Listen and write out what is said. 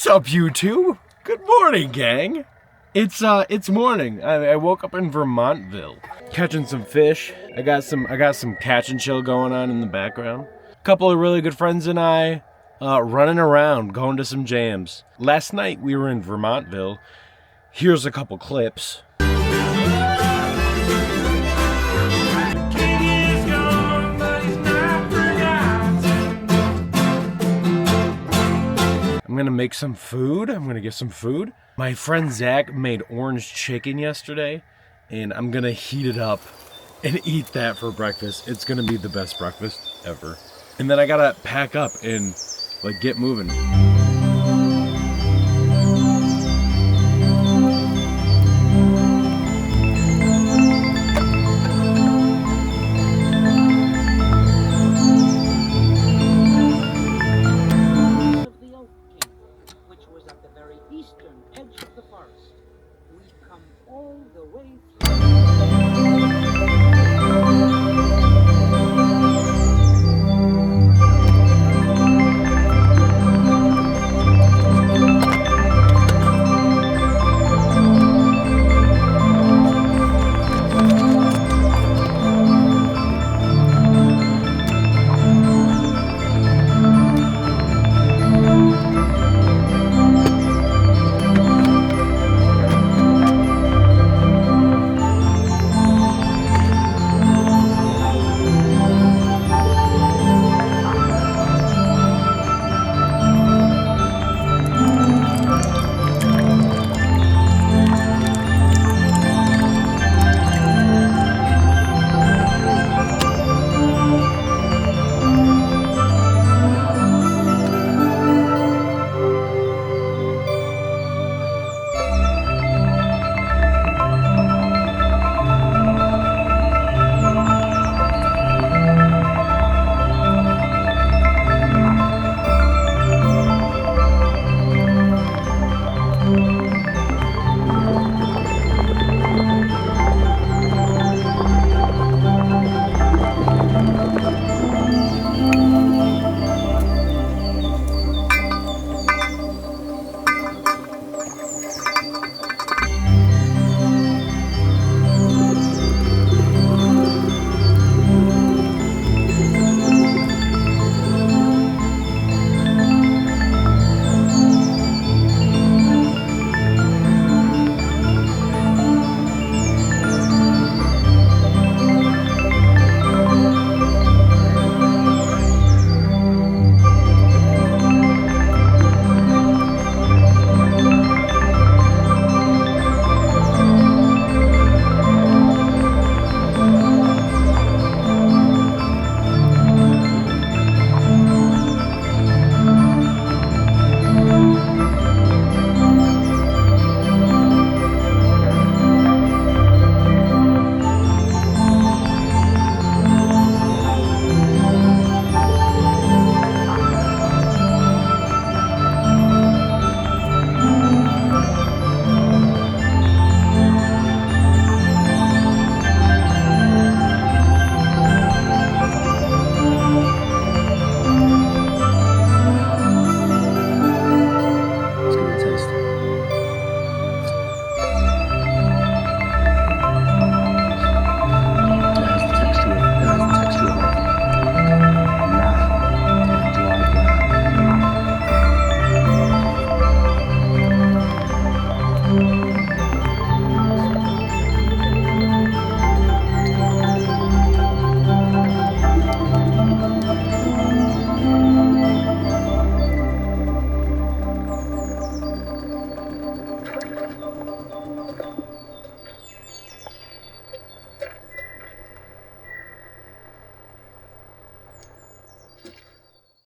What's up, you two? Good morning, gang. It's morning. I woke up in Vermontville, catching some fish. I got some catch and chill going on in the background. A couple of really good friends and I running around, going to some jams. Last night we were in Vermontville. Here's a couple clips. I'm gonna make some food. I'm gonna get some food. My friend Zach made orange chicken yesterday, and I'm gonna heat it up and eat that for breakfast. It's gonna be the best breakfast ever. And then I gotta pack up and get moving. Eastern edge of the forest. We come all the way through.